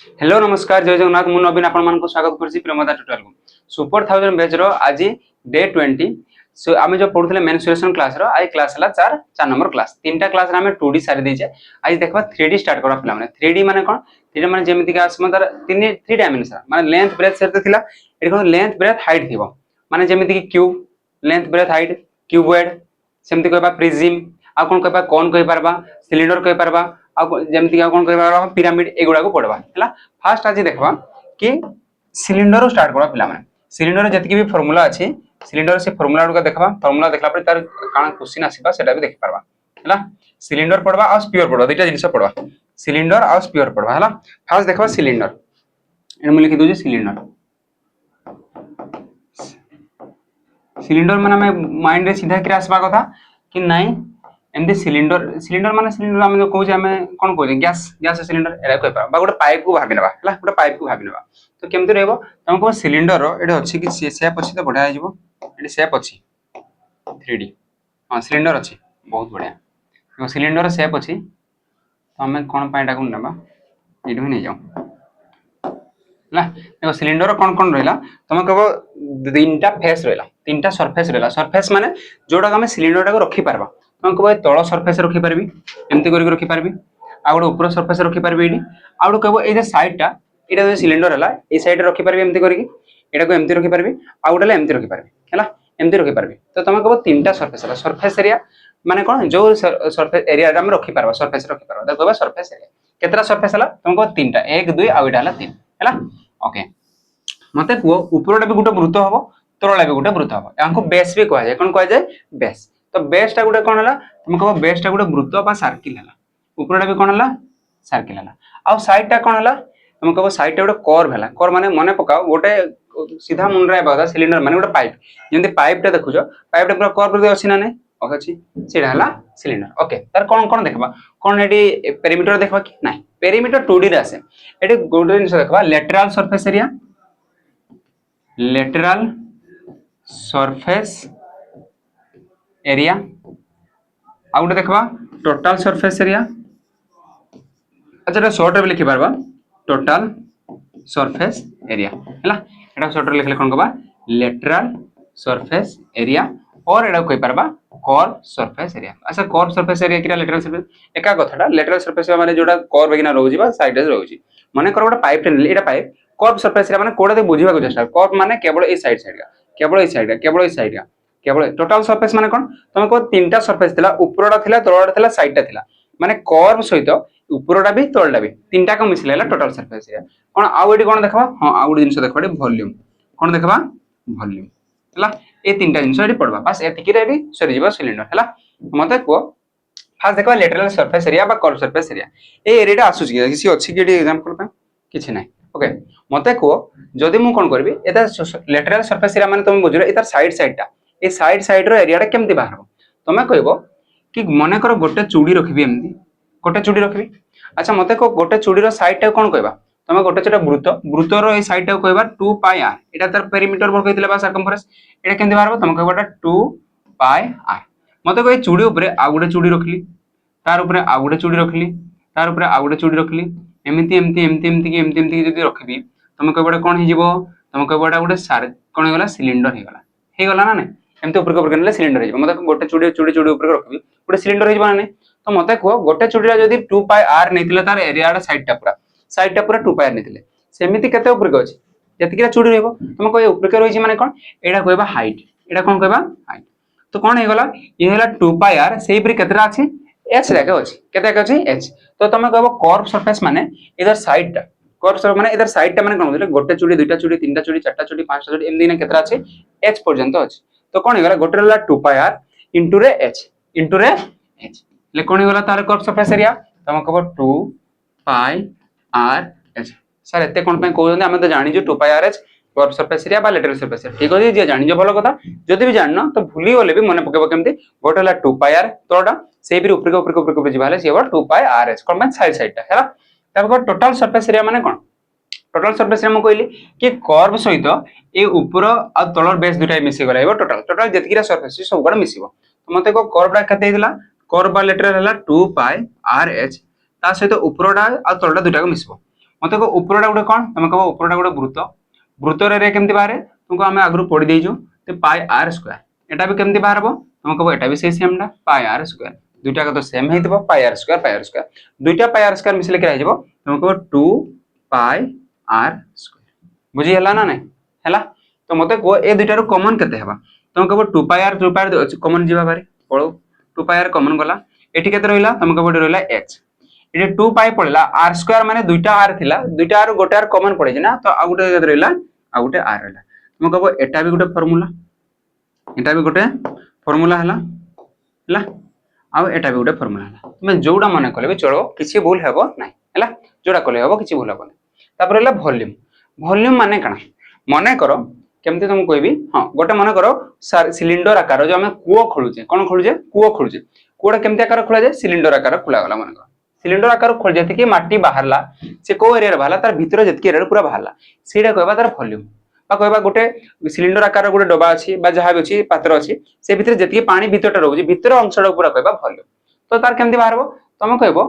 Hello नमस्कार जय जगन्नाथ मु नवीन आपण मानक स्वागत करछि प्रेमदा ट्यूटोरियल को सुपर 1000 बैच रो आज डे 20 सो आमे जो पढुथले मेंसुरेशन क्लास रो आज क्लास हला 4 नंबर क्लास तीनटा क्लास रे आमे 2D सारी देछे आज देखबा 3D स्टार्ट करा पिला माने 3D माने कोन 3D माने जेमिति का असमतर 3 डायमेंशन माने लेंथ ब्रेथ सेट थिला एठी कोन लेंथ ब्रेथ हाइट थिबो माने जेमिति कि cube length breadth height cuboid सेमिति कहबा प्रिज्म आ कोन कहबा कोन कहि परबा सिलिंडर कहि परबा आ जेमिति का कोन कहि परबा पिरामिड एगुडा को पढबा हला फास्ट आज देखबा कि सिलिंडर स्टार्ट करा पिला माने सिलिंडर जति भी फार्मूला अछि सिलिंडर से फार्मूला को देखबा फार्मूला देखला पर तार काना क्वेश्चन आसीबा सेटा भी देख परबा हला सिलिंडर पढबा आ स्फीयर पढबा दुटा जिंस पढबा सिलिंडर आ स्फीयर पढबा हला फास्ट देखबा सिलिंडर एन मु लिखि दोजी सिलिंडर सिलिंडर माने हमें माइंड रे सीधा कि आसबा कथा कि नाही एमदी सिलिंडर सिलिंडर माने सिलिंडर हम जो कहू जे हमें कोन कहू गैस गैस सिलिंडर एरा कह पा गोटे पाइप को भाबी नेबा हला गोटे पाइप को भाबी नेबा तो केमति रहबो तुमको सिलिंडर रो एडे अछि कि शेप अछि तो बढ़िया आइबो एडे शेप अछि 3D हां सिलिंडर अछि बहुत बढ़िया देखो सिलिंडर शेप अछि तो हमें कोन पाइटा को नेबा एडे भी नै जाऊ हला देखो सिलिंडर कोन कोन रहला तुम कहबो तीनटा फेस रहला तीनटा सरफेस रहला सरफेस माने जोडा हमें सिलिंडर को रखी परबा तुम कहबो तळ सरफेस रखी परबी एमति करी रखी परबी आ गोटे ऊपर सरफेस रखी परबी एडी आ गोटे कहबो ए जे साइडटा एटा जो सिलिंडर हला ए साइड रखी परबी एमति करी एटा को एमति रखी परबी आ गोटे एमति रखी परबी हला एमति रखी परबी तो तुम कहबो तीनटा सरफेस हला सरफेस एरिया माने कोन जो सरफेस एरिया हम रखी परबा सरफेस रखी परबा देखो सरफेस एरिया केतरा सरफेस हला तुम कहबो तीनटा 1 2 आ एटा हला 3 हला ओके मते को ऊपरटा भी गोटे वृत्त हबो तळला भी गोटे वृत्त हबो यांको बेस भी कहै जाय कोन कहै जाय बेस तो बेसटा गोटे कोन हला तुम कहबो बेसटा गोटे वृत्त बा सर्किल हला ऊपरटा भी कोन हला सर्किल हला आ साइडटा कोन हला तुम कहबो साइडटा गोटे कर्व हला कर्व माने मने पकाओ गोटे सीधा मुंडरा बादा सिलिंडर माने गोटे पाइप जेंति पाइपटा देखुजो पाइपटा पूरा कर्व दे अछि ना नै ओके अछि सेडा हला सिलिंडर ओके तार कोन कोन देखबा कोन एडी पेरीमीटर देखबा कि नाही पेरीमीटर 2D रे आसे एडी गोटे जिंस देखबा lateral surface area lateral surface area आ गोटे देखबा टोटल सरफेस एरिया अच्छा शॉर्ट रे लिखि परबा टोटल सरफेस एरिया हला एटा शॉर्ट रे लिखले कोन कहबा लेटरल सरफेस एरिया और एटा कहि परबा कर्व सरफेस एरिया अच्छा कर्व सरफेस एरिया किरा लेटरल सरफेस एका कथाटा लेटरल सरफेस माने जोडा कर्व बेगिना रहउजी बा साइड रे रहउजी माने कर गोटे पाइप रे एटा पाइप कर्व सरफेस एरिया माने कोडा दे बुझिबा को चेष्टा कर्व माने केवल ए साइड साइड का केवल ए साइड का केवल ए साइड का केवल टोटल सरफेस माने कोन तुम को तीनटा सरफेस थिला ऊपरटा थिला तळटा थिला साइडटा थिला माने कर्व सहित ऊपरटा भी तळटा भी तीनटा को मिसलेला टोटल सरफेस एरिया कोन आ एडी कोन देखबा हां आ एडी जिंस देखबा वॉल्यूम कोन देखबा वॉल्यूम हला ए तीनटा जिंस एडी पडबा बस एतिकी रे भी सरी जीवा सिलिंडर हला मते को फास्ट देखबा लेटरल सरफेस एरिया बा कर्व सरफेस एरिया ए एरियाटा आसुची किसी अछि कि एग्जांपल पे किछि नाही ओके मते को जदी मु कोन करबी एता लेटरल सरफेस एरिया माने तुम बुझरो एता साइड साइडटा ए साइड साइड रो एरियाटा केमति बाहरबो तमे कहबो कि मने कर गोटे चूड़ी रखबी एमदी गोटे चूड़ी रखबी अच्छा मते को गोटे चूड़ी रो साइडटा कोन कहबा तमे गोटे चटा वृत्त वृत्त रो ए साइडटा कहबा 2 पाई r एटा तार पेरीमीटर बोल कहितले बा सर्कमफरेंस एटा केमति बाहरबो तमे कहबाटा 2 पाई r मते को ए चूड़ी ऊपर आ गोटे चूड़ी रखली तार ऊपर आ गोटे चूड़ी रखली तार ऊपर आ गोटे चूड़ी रखली एमिति एमिति एमिति एमिति जदी रखबी तमे कहबाटा कोन हि जिवो तमे कहबाटा गोटे सार कोन हेगला सिलिंडर हे गला ना नै एमते ऊपर नेले सिलिंडर हे मते गोटे चूड़ी चूड़ी चूड़ी ऊपर रखबी गोटे सिलिंडर हे ना तो मते को गोटे चूड़ीरा जदी 2 पाई r नेतिले तार एरियाडा साइडटा पूरा 2 पाई r नेतिले सेमिति केते ऊपर के अछि जतिकिरा चूड़ी रहबो तुम को ऊपर के रहिछि माने कोन एडा कहबा हाइट एडा कोन कहबा हाइट तो कोन हे गला ये होला 2 पाई r सेही पर केतरा अछि h राके अछि केते के अछि h तो तुम कहबो कर्व सरफेस माने इधर साइडटा कर्व सरफेस माने इधर साइडटा माने कोन होले गोटे चूड़ी दुईटा चूड़ी तीनटा चूड़ी चारटा चूड़ी पांचटा चूड़ी एमदी ना केतरा अछि h पर्यंत अछि तो कोन हेगला गोटे रहला 2 पाई r इनटू रे h ले कोन हेगला तार कर्व सरफेस एरिया तम कहबो 2 पाई r h सर एते कोन पे कहउछन हम तो जानि जो 2 pi r h curve surface area बा लेटरल सरफेस एरिया ठीक अछि जे जानि जो भलो कथा जदी भी जाननो तो भूली गले भी मने पकेबो केमती गोटे हला 2 पाई r तोडा सेही भी ऊपर जिबाले से 2 पाई r h कोन पे साइडटा हैला तब टोटल सरफेस एरिया माने कोन टोटल सरफेस रे हम कहली कि कर्व सहित ए ऊपर आ तलर बेस दुटा मिसी गलाइबो टोटल जतिकिरा सरफेस सब गुडा मिसिबो तो मते को कर्वडा कते दिला कर्व बा लेटरल हला 2 पाई r h ता सहित ऊपरडा आ तलडा दुटा को मिसिबो मते को ऊपरटा गोटे कोन तुम कहबो ऊपरटा गोटे वृत्त वृत्तर एरिया केमती बाहर तुमको आम आगु पढ़ी देजु तो पाई आर स्क्वायर एटा भी केमती बाहर तुम कहबो एटा भी सेम टा पाई आर स्क्वायर दुईटा का तो सेम हेतिबो पाई आर स्क्वायर दुईटा पाई आर स्क्वायर मिसले के रहिबो तुम कहबो 2 पाई आर स्क्वायर बुझी हला ना नहीं हला तो मते को ए दुईटा रो कॉमन केते हेबा तुम कहबो 2 पाई आर कॉमन जीवा बारे पळो 2 पाई आर कॉमन गला एठी केते रहिला तुम कहबो रहिला h एठी 2 पाई पड़ला आर स्क्वायर माने दुईटा आर थिला दुईटा आर गोटे आर कॉमन पड़े ना तो आ गुटे केते रहिला आ गुटे आर रहला तुम कहबो एटा भी गुटे फार्मूला एटा भी गुटे फार्मूला हला आउ एटा भी गोटे फार्मूला हला तुम जोडा मन कले भी चलो किछि भूल हेबो नाही हला जोडा कले हेबो किछि भूल हेबो नाही तापर हला वॉल्यूम वॉल्यूम माने कणा मने करो केमते तुम कहबी हां गोटे मन करो सिलिंडर आकार जो हम कुओ खोलुचे कोन खोलुचे कुओ खोलुचे कुओडा केमते आकार खोला जाय सिलिंडर आकार खोला गला मन करो सिलिंडर आकार खोल जेते कि माटी बाहरला से को एरिया रे बाहरला तार भीतर जेतकी एरिया पूरा बाहरला सेडा कहबा तार वॉल्यूम बा कहबा गोटे सिलिंडर आकार गोटे डबा अछि बा जहा भी अछि पात्र अछि से भीतर जेतकी पानी भीतरटा रहउछि भीतर अंशडा पूरा कहबा वॉल्यूम तो तार केमती बाहरबो तुम कहबो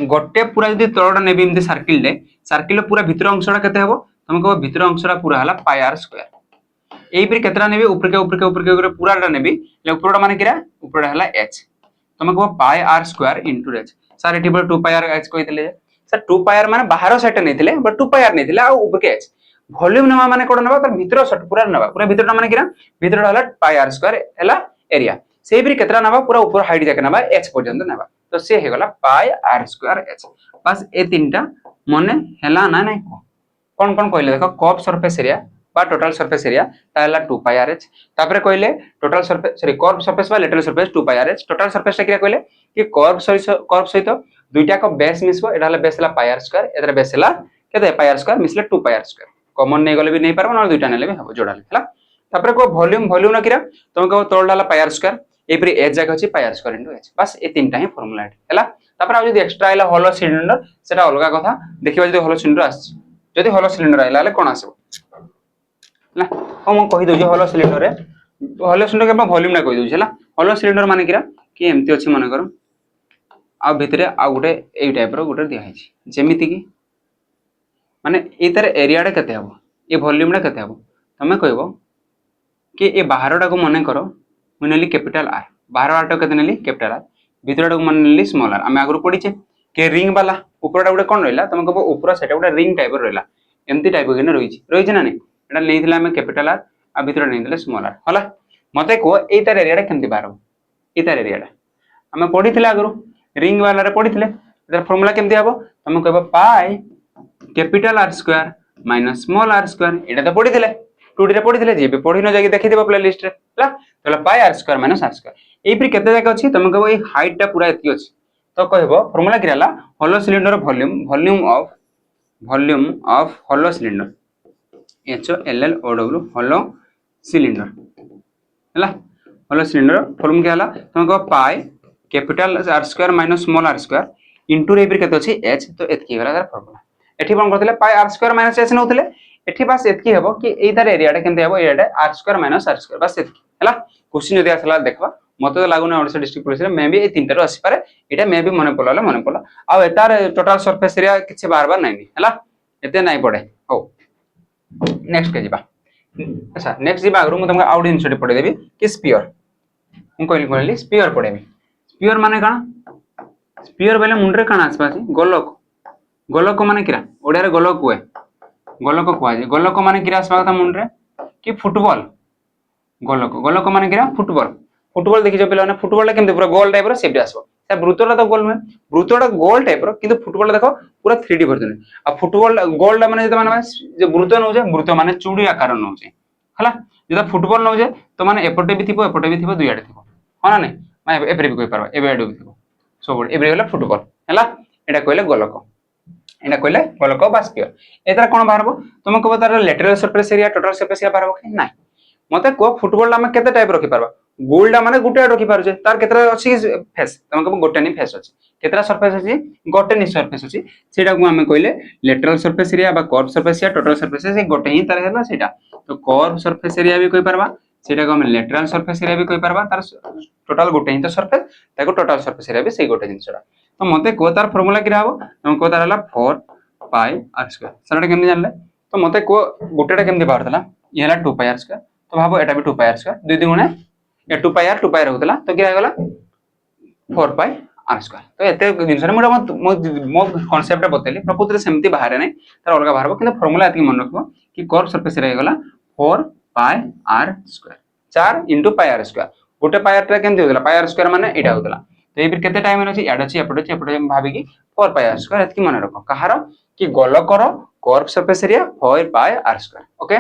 गोटे पूरा जदी तळडा नेबी इमती सर्किल पूरा भीतर अंशडा केते हेबो तुम कहबो भीतर अंशडा पूरा हला पाई आर स्क्वायर एई पर केतरा नेबी ऊपर के पूराटा नेबी ले ऊपरटा माने किरा ऊपरटा हला h तुम कहबो pi r square into h sir एठी 2 पाई आर h कहितले सर 2 पाई आर माने बाहर साइड नेथिले बट 2 पाई आर नेथिले आ ऊपर के h वॉल्यूम नवा माने कोड नवा तर भीतर सट पूरा नवा पूरा भीतरटा माने किरा भीतरटा हला पाई आर स्क्वायर हला एरिया सेही भी केतरा नवा पूरा ऊपर हाइट जाके नवा h पर्यंत नवा तो से हे गला पाई आर स्क्वायर h बस ए तीनटा मने हला ना नहीं कोन कोन कहले देखो कर्व सरफेस एरिया बा टोटल सरफेस एरिया ताला 2 पाई आर h तापरे कहले total surface sorry curve surface बा lateral surface 2 pi r h total surface टा किरा कहले कि कर्व सहित दुईटा को बेस मिसबो एटा हला बेस हला पाई आर स्क्वायर एतरा बेस हला केते पाई आर स्क्वायर मिसले 2 पाई आर स्क्वायर कॉमन नहीं गले भी नहीं पारबो न दुईटा नेले भी हबो जोडाले हला तापरे को वॉल्यूम ना किरा तुम को तोलडा हला पाई आर स्क्वायर एपरी h जाके अछि पाई आर स्क्वायर इनटू h बस ए तीनटा ही फार्मूला हला तापर आ जदी एक्स्ट्रा आइला होलो सिलिंडर सेटा अलगा कथा देखिबा जदी होलो सिलिंडर आछि जदी होलो सिलिंडर आइला ले कोन आसीबो हला हम कहि दउ जे होलो सिलिंडर रे होलो सिलिंडर के वॉल्यूम ना कहि दउ हला होलो सिलिंडर माने किरा कि एमती अछि माने करो आ भितरे आ गुटे एई टाइप रो गुटे दिया हिछि जेमिति कि माने ए तार एरिया रे कते हबो ए वॉल्यूम रे कते हबो तमे कहबो कि ए बाहरटा को माने करो मुनेली कैपिटल आर बाहरटा कते नेली कैपिटल आर भीतरटा को माने नेली स्मॉल आर हमें आगु पडिचे के रिंग वाला ऊपरटा गुटे कोन रहला तमे कहबो ऊपर सेटा गुटे रिंग टाइप रो रहला एमती टाइप के रहिछि ना नहीं एटा लेइथिला हमें कैपिटल आर आ भीतर नेइथिले स्मॉल आर हला मते को ए तार एरियाटा केमती बाहर ए तार एरियाटा हमें पडिथिला आगु रिंग वाला रे पडिथिले एतर फार्मूला केमती हबो तमे कहबो pi capital r square minus small r square एटा तो पडिथिले 2D रे पडिथिले जे भी पढिनो जाके देखि देबो प्लेलिस्ट रे हला तले pi r square minus r square एई पर केते जाके अछि तमे कहबो ए हाइट टा पूरा एति अछि तो कहबो फार्मूला किराला hollow cylinder volume of hollow cylinder HOLLOW hollow cylinder हला होलो सिलिंडर फॉर्मूला क्या हला तमे कहबो pi capital r square minus small r square into रे पर केते अछि h तो एतकी होला तार फार्मूला एठी कोन करथिले पाई आर स्क्वायर माइनस h नउथिले एठी बस एतकी हेबो कि एई तार एरियाटा केनते हेबो एरियाटा r square minus r square बस एतकी हला क्वेश्चन जदी आसला देखबा मते तो लागुना ओडिसा डिस्ट्रिक्ट पुलिस रे मे बी ए तीनटा रो आसी पारे एटा मे बी मने पडला आ एतार टोटल सरफेस एरिया किछि बार नहीं हला एते नाही पडे हो नेक्स्ट के जिबा अच्छा नेक्स्ट जिबा अगरु म तुमका आउट इनसर्ट पडे देबी कि स्फीयर हम कहली स्फीयर पडेबी स्फीयर माने काना स्फीयर बेले मुंडरे काना आसपासी गोलक गोलक माने किरा ओडिया रे गोलक हुए गोलक माने किरा आसपा था मुंडरे कि फुटबॉल गोलक माने किरा फुटबॉल देखि जो पिलाने फुटबॉल केमते पूरा गोल टाइप रो शेप आसबो से वृत्तटा तो गोल में वृत्तटा गोल टाइप रो किंतु फुटबॉल देखो पूरा 3D वर्जन आ फुटबॉल गोल माने जे माने जे वृत्त वृत्त माने चूड़ी आकार नउजे हला जेदा फुटबॉल नउजे तो माने एपटे भी थिबो दुई आडे थिबो हां ना नहीं माने एपरे भी कोइ परबा एबे आडे भी थिबो सब एबे होला फुटबॉल हला एटा कहले गोलक बा स्फीयर एतरा कोन बाहरबो तुम कहबो तार lateral surface area total surface area बाहरबो कि नाही मते को फुटबॉल में केते टाइप रखि परबा गोलडा माने गुटे रखि पारजे तार केतरा अछि फेस तुम कहबो गोटे नि फेस अछि केतरा सरफेस अछि गोटे नि सरफेस अछि सेटा को हमें कहले लेटरल सरफेस एरिया बा curve surface area total surface area गोटे ही तार हैला सेटा तो कर्व सरफेस एरिया भी कहि परबा सेटा को हम लेटरल सरफेस एरिया भी कहि परबा तार टोटल गोटे ही तो सरफेस ताको टोटल सरफेस एरिया भी सेही गोटे जिंसडा तो मते को तार फार्मूला किरा हबो तुम को तार हला 4 पाई आर स्क्वायर सेटा केमती जानले तो मते को गोटेटा केमती बाहरतला ये हला 2 पाई आर स्क्वायर तो भाबो एटा भी 2 पाई आर स्क्वायर दुई दुगुणे ये 2 पाई रहउतला तो क्या गला 4 पाई आर स्क्वायर तो एते जिनस मो कांसेप्ट बतेली प्रकृति सेमती बाहर नै तार अलग बाहर किंतु फार्मूला एति मन रखबो कि कर्व सरफेस रे गला 4 pi r square 4 * pi r square गोटे पाई आर केमती होतला पाई आर स्क्वायर माने एटा होतला तो ये केते टाइम अछि याड अछि एपटे भाबी कि 4 पाई आर स्क्वायर एति मन रखो कहारो कि गोलकर curve surface area 4 pi r square okay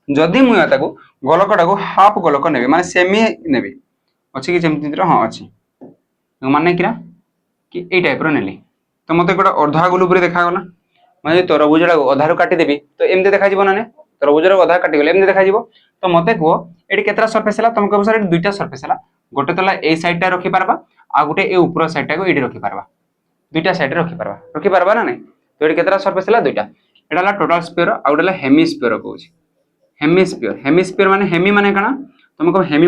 जदि मु याताको गोलकटा को हाफ गोलक नेबे माने सेमी नेबे अछि कि जेमती हां अछि माने किरा कि ए टाइप रो नेली तो मते गोटा अर्धा गोल ऊपर देखा गला माने तरबुजडा अधारो काटी देबी तो एमते देखा जीवो ना ने तरबुजडा अधा काटी गेले एमते देखा जीवो तो मते को एडी केतरा सरफेस हला तुमको बसरे दुईटा सरफेस हला गोटे तला ए साइड टा रखि पारबा आ गोटे ए ऊपर साइड टा को एडी रखि पारबा दुईटा साइड रखि पारबा ना नै तो एडी केतरा सरफेस हला दुईटा एडा हला टोटल स्फीयर आ गोटे हला हेमिस्फीयर कहूची हेमिस्फीयर माने हेमी माने काना तुमको हेमी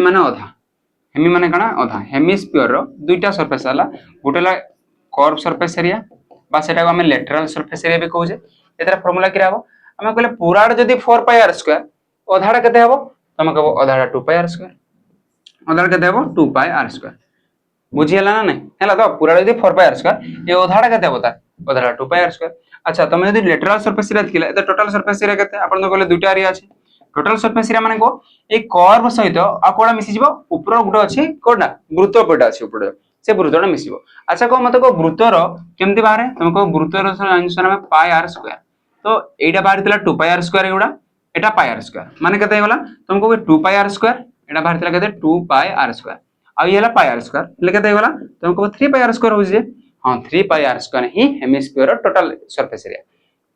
माने काना अधा हेमिस्फीयर रो दुईटा सरफेस हला गोटे हला कर्व सरफेस एरिया बा सेटा को हम लेटरल सरफेस एरिया भी कहूचे एतरा फार्मूला किरा हो हम कहले पूराड जदी 4 पाई आर स्क्वायर अधाडा केते हबो तुम कहबो अधाडा 2 पाई आर स्क्वायर अधाडा केते हबो 2 पाई आर स्क्वायर बुझी हला ना नै हला तो पूराड जदी 4 पाई आर स्क्वायर ये अधाडा केते हबो ता अधाडा 2 पाई आर स्क्वायर अच्छा तुम जदी लेटरल सरफेस एरिया थिला एत टोटल सरफेस एरिया केते आपण तो कहले दुईटा एरिया अछि टोटल सरफेस एरिया माने को ए कर्व सहित आ कोडा मिसि जिवो ऊपर गुडो अछि कोडा वृत्तपट अछि ऊपर से वृत्तटा मिसिबो अच्छा को मते को वृत्तर केमती बाहरे तुमको वृत्तर आंसर में पाई आर स्क्वायर तो एटा बाहरतिला 2 पाई आर स्क्वायर एगुडा एटा पाई आर स्क्वायर माने केते होला तुमको 2 पाई आर स्क्वायर एटा बाहरतिला केते 2 पाई आर स्क्वायर आ ये हला पाई आर स्क्वायर ले केते होला तुमको 3 पाई आर स्क्वायर हो जे हां 3 पाई आर स्क्वायर ही हेमिस्फीयर टोटल सरफेस एरिया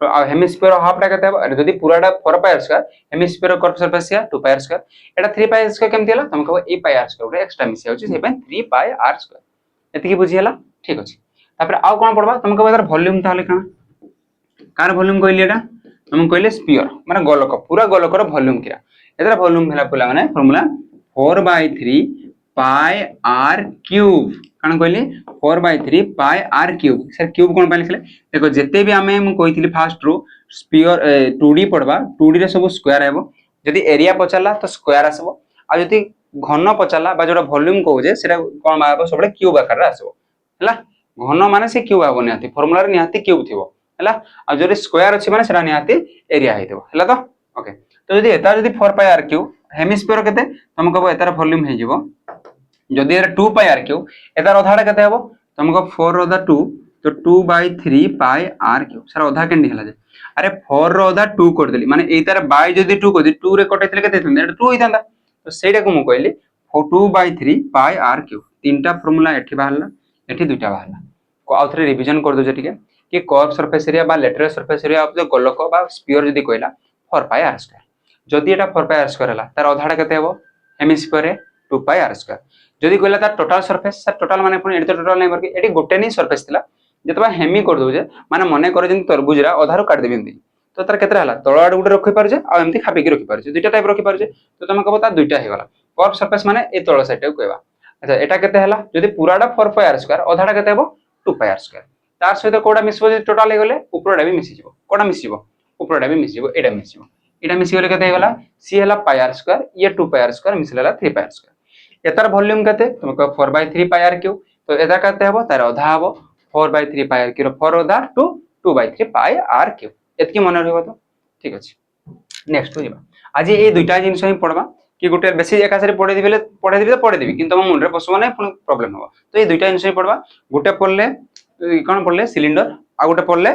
तो आ हेमिस्फीयर हाफ टा केते हबो जदी पूराटा 4 pi r square hemisphere curve surface area 2 pi r square एटा 3 पाई आर स्क्वायर केमती होला तुमको ए पाई आर स्क्वायर एक्स्ट्रा मिसी होची से 3 पाई आर स्क्वायर एति की बुझी हला ठीक अछि तापर आउ कोन पड़बा तुमको एकर वॉल्यूम ताले काना कार वॉल्यूम कहली एटा तुम कहले स्फीयर माने गोलक पूरा गोलकर वॉल्यूम किरा एतरा वॉल्यूम भेला पुला माने फार्मूला 4/3 पाई आर क्यूब काना कहली 4/3 पाई आर क्यूब सर क्यूब कोन पाइ लिखले देखो जते भी हमें मु कहितली फास्ट रो स्फीयर 2D पड़बा 2D रे सब स्क्वायर हेबो जदी एरिया पचाला तो स्क्वायर आसबो आ जदी घन पचाला बा जोडा वॉल्यूम कहू जे सेटा कोन बाबो सबले क्यूब आकार आसबो हला घन माने से क्यूब आबो निहाती फार्मूला रे निहाती क्यूब थिबो हला आ जोरे स्क्वायर अछि माने सेटा निहाती एरिया हेतबो हला तो ओके तो जदी एता जदी 4 पाई आर क्यूब हेमिस्फीयर केते तुम कहबो एतार वॉल्यूम हे जिवो जदी एरा 2 पाई आर क्यूब एतार अधाडा केते हबो तुम कह 4 रो दा 2 तो 2/3 पाई आर क्यूब सर अधा केंडी हला जे अरे 4 रो दा 2 कर देली माने एतार बाय जदी 2 कर दे 2 रे कटेतले केते थंदा एटा 2 हितांदा तो सेटा को मु कहली 2/3 पाई आर क्यूब तीनटा फार्मूला एठी बाहरला एठी दुईटा बाहरला को आउथरे रिवीजन कर दो जे ठीक है कि कर्व सरफेस एरिया बा lateral surface area of the गोलक बा स्फीयर जदी कहला 4 पाई आर स्क्वायर जदी एटा 4 पाई आर स्क्वायर हला तार अधाडा केते हबो हेमिस्फीयर रे 2 पाई आर स्क्वायर जदी कहला तार टोटल सरफेस सर टोटल माने पुनी एटी टोटल नै बरके एटी गोटे नै सरफेस थिला जतबा हेमी कर दो जे माने मने करे जन तरबुजरा अधारो काट देबे एंदी तो तार केते हला तळाड गुडे रखि पार जे आ एंती खापी के रखि पार जे दुईटा टाइप रखि पार जे तो तुम कहबो ता दुईटा हे गला कर्व सरफेस माने ए तळ साइड टा कहबा अच्छा एटा केते हला जदी पूराडा 4 पाई आर स्क्वायर अधाडा केते हबो 2 पाई आर स्क्वायर तार सहित कोडा मिसबो जे टोटल हे गले ऊपरडा भी मिसि जिवो कोडा मिसि जिवो ऊपरडा भी मिसि जिवो एटा मिसि गले केते हे गला सी हला पाई आर स्क्वायर ये 2 पाई आर स्क्वायर मिसलेला 3 पाई आर स्क्वायर एतार वॉल्यूम केते तुमको 4/3 पाई आर क्यूब तो एदा केते हबो तार आधा हबो 4/3 पाई आर क्यूब 4 आधा 2/3 पाई आर क्यूब एतकी मन रहबो तो ठीक अछि नेक्स्ट हो जिबा आज ए दुईटा जिंस ही पढबा कि गोटे बेसी एकासरे पढे दिबे किंतु हम मुंडरे पसबो नै पुन प्रॉब्लम हो तो ए दुईटा जिंस ही पढबा गोटे पढले कोन पढले सिलिंडर आ गोटे पढले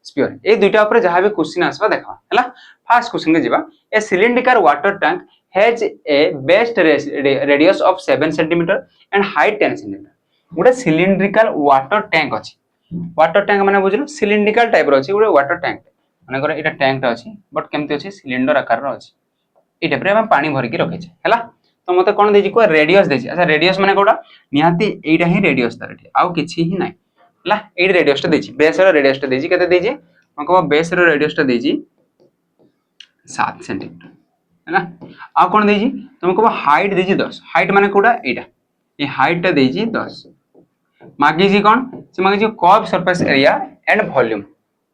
स्फीयर ए दुईटा ऊपर जहां भी क्वेश्चन आसबा देखा हला फर्स्ट क्वेश्चन के जिबा a cylindrical water tank has a base radius of 7 centimetre and height 10 centimetre गोटे सिलिंड्रिकल वाटर टैंक अछि वाटर टैंक माने बुझलो सिलिंड्रिकल टाइप रो अछि गोटे वाटर टैंक माने करे एटा टैंक टा अछि बट केमते अछि सिलिंडर आकार रो अछि ए टाइप रे हम पानी भर के रखे छै हला तो मते कोन देछि को रेडियस देछि अच्छा रेडियस माने कोडा निहाती एटा ही रेडियस तार एठी आउ किछि ही नै हला ए रेडियस टा देछि बेस रो रेडियस टा देछि केते देछि हम कहबो बेस रो रेडियस टा देछि 7 सेंटीमीटर है ना आ कोन देछि तुम कहबो हाइट देछि 10 हाइट माने कोडा एटा ए हाइट टा देछि 10 मागी जी कोन से मागी जी curve surface area and volume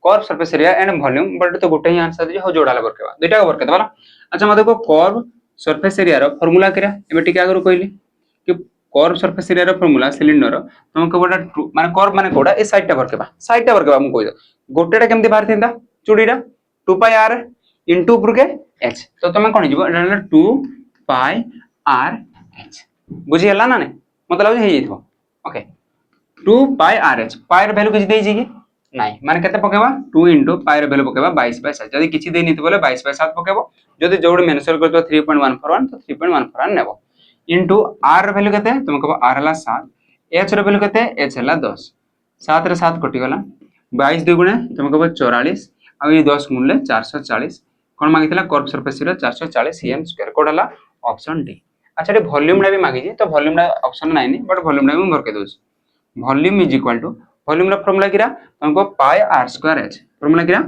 curve surface area and volume but तो गोटे ही आंसर दे हो जोड़ा बरकेबा दुईटा बरकेबा वाला। अच्छा मत देखो कर्व सरफेस एरिया रो फार्मूला केरा एबे टिके आगु कहली कि कर्व सरफेस एरिया रो फार्मूला सिलिंडर तुमको बडा माने कर्व माने कोडा ए साइडटा बरकेबा मु कहि गोटेटा केमति बाहर थिंदा चुडीटा 2 पाई r इनटू ऊपर के h तो तुम कोन जीवो एटा 2 पाई r h बुझी हला ना ने मतलब हे जइथो ओके 2 पाई r h पाई र वैल्यू किछ देई छी कि नाही माने केते पकेबा 2 इनटू पाई र वैल्यू पकेबा 22/7 जदी किछि देई नित बोले 22/7 पकेबो जदी जोड मेंशन करतो 3.141 तो 3.141 नेबो इनटू r र वैल्यू केते तुम कहबो r हला 7 h र वैल्यू केते h हला 10 7 रे 7 कटि गला 22 2 गुणे तुम कहबो 44 आ ये 10 गुणले 440 कोन मागितला curve surface area 440 cm2 code हला ऑप्शन डी। अच्छा रे वॉल्यूम ना भी मागी जे तो वॉल्यूम ना ऑप्शन नाही नी बट वॉल्यूम ना भी भर के दोस volume is equal to volume रा फार्मूला किरा तुमको pi r square h formula किरा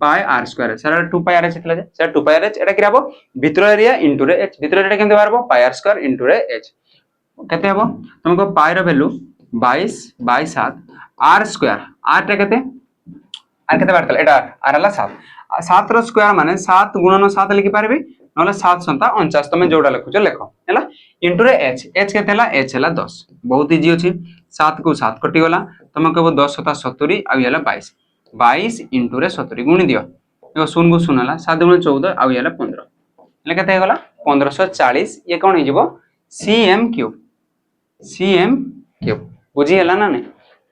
pi r square h sir 2 pi r h थिला जे सर 2 पाई r h एटा किरा हबो भीतर एरिया इनटू रे h भीतर एरिया केमते बारबो पाई r स्क्वायर इनटू रे h केते हबो तुमको पाई रा वैल्यू 22/7 r स्क्वायर r टा केते r केते बारतला एटा r हला 7 7 रो स्क्वायर माने 7 गुणन 7 लिखि पारबे नले 7 7 49 तमे जोडा लिखुछ लेखो हैला इनटू रे h h केते हला h हला 10 बहुत इजी अछि 7 को 7 कटि गला तुम कहबो 10 7 70 आ हला 22 22 इनटू रे 70 गुणी दियो देखो 0 को 0 हला 7 गुणे 14 आ हला 15 ले केते हे गला 1540 ये कोन हे जिवो cm क्यूब बुझी हला ना ने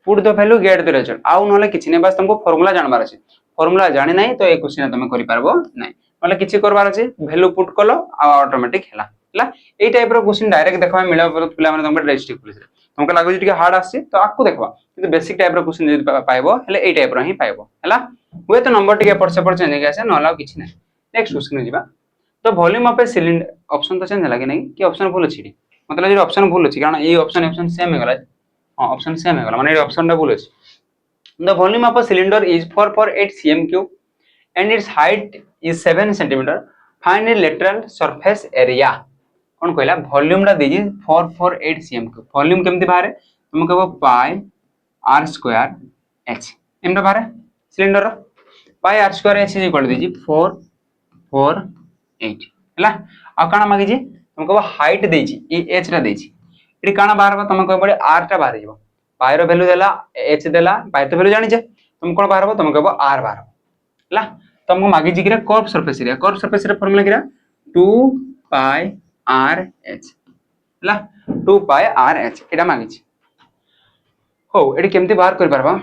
put the value get the result आउ नले किछि ने बस तुमको फार्मूला जानबार अछि फार्मूला जानि नाही तो ए क्वेश्चन तुम करि पारबो नाही नले किछि करबार अछि वैल्यू पुट कलो आ ऑटोमेटिक हला हला ए टाइप रो क्वेश्चन डायरेक्ट देखबा मिला पिला माने तुम रेजिस्ट्रिक पुलिस तुमको लागो जे हार्ड आसी तो आकु देखबा किंतु बेसिक टाइप रो क्वेश्चन जे पाइबो हले ए टाइप रो ही पाइबो हला हुए तो नंबर टिके पड़ से पड़ चेंज के आसे नला किछि नाही नेक्स्ट क्वेश्चन जिबा तो volume of A cylinder option तो चेंज लागे नहीं कि ऑप्शन भूल अछि मतलब जे ऑप्शन भूल अछि कारण ए ऑप्शन सेम हे गला हां ऑप्शन सेम है माने ऑप्शन टा भूल अछि the volume of a cylinder is 448 cm cube and its height is 7 cm find the lateral surface area कोन कहला वॉल्यूम टा देजी 448 cm क्यूब वॉल्यूम केमति बाहर तुम कहबो पाई r स्क्वायर h एमटा बाहर cylinder pi r square h is equal देजी 448 हला आ काना मागी जी तुम कहबो हाइट देजी ए h रा देजी इडी काना बाहर तुम कहबो r टा बाहर जीवो पाई रो वैल्यू देला h देला पाई तो वैल्यू जानि जे तुम कोन बाहर तुम कहबो r बाहर हला तुमको मागी जी किरा कर्व सरफेस एरिया फार्मूला किरा 2 पाई r h हला 2 पाई r h एटा मागी छी हो एडी केमति बाहर कर परबा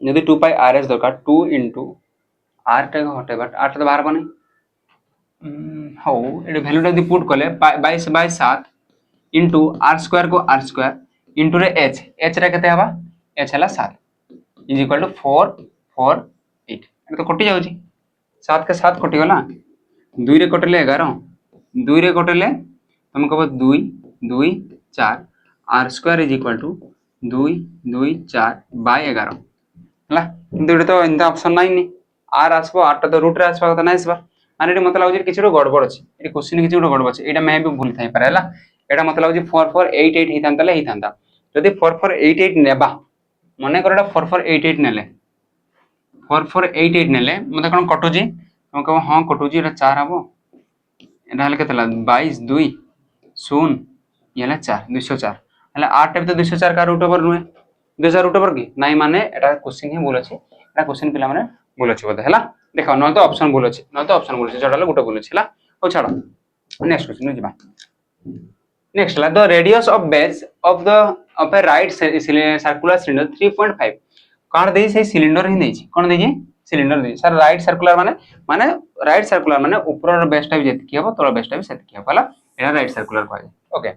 यदि 2 पाई r h दरकार 2 r टा हटेबा r तो बाहर बने हो एडी वैल्यू टा यदि पुट करले 22/7 इनटू r स्क्वायर को r स्क्वायर इनटू रे h रे केते हबा h हला 7 इज इक्वल टू 448 एटा तो कटि जाउची 7 के 7 कटि गला 2 रे कटले 11 2 रे कटले तुम कहबो 2 2 4 r square is equal to 2 2 4 by 11 हला किंतु एटा तो इंदा ऑप्शन नाही नी r आसबो r टा तो रूट रे आसबा त नाही आसबा माने एटी मतलब लाउजी किछि गड़बड़ अछि एटी क्वेश्चन किछि गड़बड़ अछि एटा मैं भी भूल थाई पारे हला एटा मतलब लाउजी 4488 हितांतले हितांता जदि 4488 नेबा मने करडा 4488 नेले 4488 नेले मते कोन कटुजी हम कहबो हां कटुजी एटा 4 हबो एटा हले केतला 22 2 0 येला 4 204 हले 8 टे तो 204 का रूट ओवर नुए 204 रूट ओवर की नाही माने एटा क्वेश्चन ही भूल अछि एटा क्वेश्चन पिला माने भूल अछि बोले हला देखो न तो ऑप्शन भूल अछि न तो ऑप्शन भूल अछि जडाले गुटे भूल अछि हला हो छाडो नेक्स्ट क्वेश्चन जिबा नेक्स्ट ला the radius of base of a right circular cylinder 3.5 कान दे से सिलिंडर ही नै छी कोन दे छी सिलिंडर दे सर राइट सर्कुलर माने राइट सर्कुलर माने ऊपर बेस टाइप जेत की हबो तळ बेस टाइप सेत की हबो हला एटा राइट सर्कुलर कहै ओके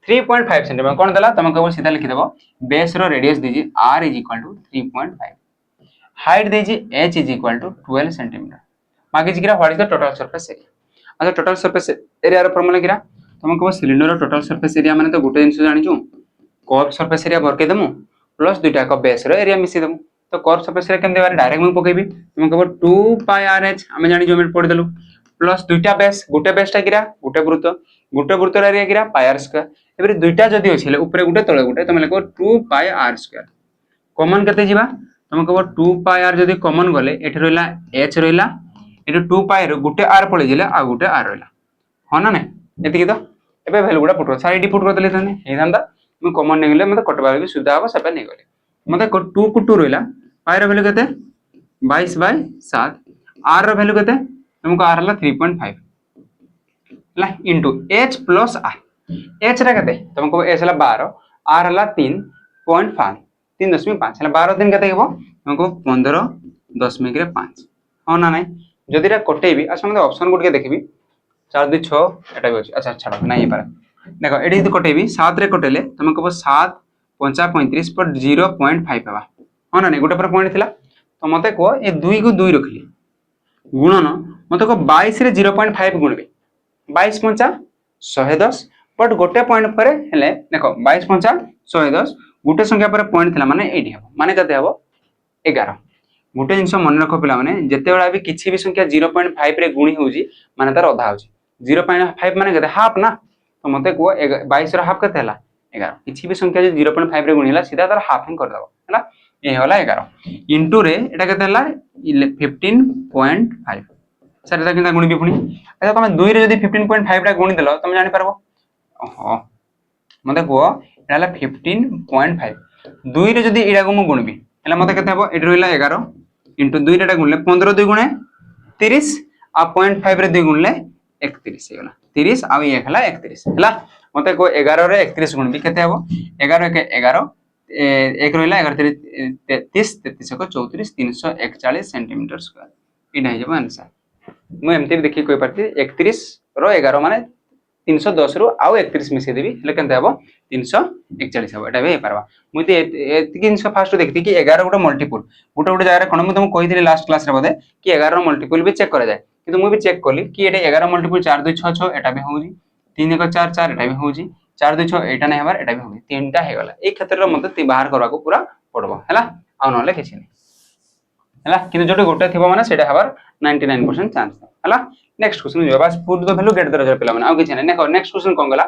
3.5 सेंटीमीटर कोन देला तम कहबो सीधा लिखि देबो बेस रो रेडियस दीजी r = 3.5 हाइट दीजी h = 12 सेंटीमीटर मागे जिकरा what is the total surface area अच्छा टोटल सरफेस एरिया रो फार्मूला किरा तुम कहबो सिलिंडर रो टोटल सरफेस एरिया माने तो गुटे जिंस जानि छु कर्व सरफेस एरिया भरके देमु प्लस दुटा का बेस रो एरिया मिसी देमु तो कर्व सरफेस एरिया केमदे बारे डायरेक्ट मु पकेबी तुम कहबो 2 पाई rh हमें जानि जो मिल पड़ देलु प्लस दुटा बेस गुटे बेसटा किरा गुटे वृत्त रो एरिया किरा पाई r स्क्वायर एबरे दुटा जदी अछि ऊपर गुटे तळे गुटे तुम लेको 2 पाई r स्क्वायर कॉमन केते जिबा तुम कह 2 पाई आर जदि कॉमन गले एठी रहला h रहला एठी 2 पाई रो गुटे r पळे जिले आ गुटे r रहला हो ना नहीं एति तो एबे वैल्यू गुडा पुट सारी डी पुट कर देले थाने हे थांदा मु कॉमन नै गेले मते कटबा भी सुविधा हो सेपे नै गले मते 2 को 2 रहला पाई रो वैल्यू केते 22/7 r रो वैल्यू केते तुमको r हला 3.5 हला into h plus r h रा केते तुमको h हला 12 r हला 3.5 3.5 हला 12 दिन केते हेबो तुमको 15.5 हो ना नहीं जदि रा कटेबी अच्छा मते ऑप्शन गुड के देखबी 4 2 6 एटा भी अछि अच्छा छाड़ नहीं पारे देखो एडी यदि कटेबी 7 रे कटेले तुम कहबो 7 5 35 पर 0.5 हेबा हो ना नहीं गोटे पर पॉइंट थिला तो मते को ए 2 को 2 रखली गुणन मते को 22 रे 0.5 गुणबे 22 5 110 बट गोटे पॉइंट पर हेले देखो 22 5 110 गोटे संख्या पर पॉइंट थिला माने एडी हेबो माने कते हेबो 11 गोटे जिनस मन रख पिला माने जते बेला भी किछि भी संख्या 0.5 रे गुणी होउजी माने तार आधा होउजी 0.5 माने कते हाफ ना तो मते को 22 रो हाफ कते हला 11 किछि भी संख्या जे 0.5 रे गुणी हला सीधा तार हाफ ही कर दबो हला ए होला 11 इनटू रे एटा कते हला 15.5 सर एटा किंता गुणी भी पुनी अच्छा तमे 2 रे जदी 15.5 रा गुणी देलो तमे जानि परबो ओहो मते को एटा हला 15.5 2 रे जदी एडा को मु गुणबी हला मते कते हबो एडी रहला 11 इनटू 2 रे एटा गुणले 15 2 गुणे 30 आ 0.5 रे 2 गुणले 31 हेगला 30 आ ये हला 31 हला मते को 11 रे 31 गुणबी केते हबो 11 के 11 एक रहला 11 33 33 को 34 341 सेंटीमीटर स्क्वायर इना हे जब आंसर मु एमते भी देखि कोइ पार्टी 31 रो 11 माने 310 रो आउ 31 मिसे देबी हले केनते हबो 341 हबो एटा बे पारबा मु ते एति जिंस फास्ट देखति कि 11 गोटे मल्टीपल गोटे गोटे जगह कोन मु तुम कहि दिले लास्ट क्लास रे बदे कि 11 रो मल्टीपल भी चेक करे जाय किंतु मु भी चेक करली कि एटा 11 मल्टीपल 4 2 6 6 एटा भी होउजी 3 1 4 4 एटा भी होउजी 4 2 6 एटा नै हबार एटा भी होउजी तीनटा हे गला ए क्षेत्र रो मते बाहर करबा को पूरा पड़बो हला आ नले किछि नै हला किंतु जोटे गोटे थिबो माने सेटा हबार 99% चांस हला नेक्स्ट क्वेश्चन जो बस put the value get the result पिला माने आ किछि नै देखो नेक्स्ट क्वेश्चन कोन गला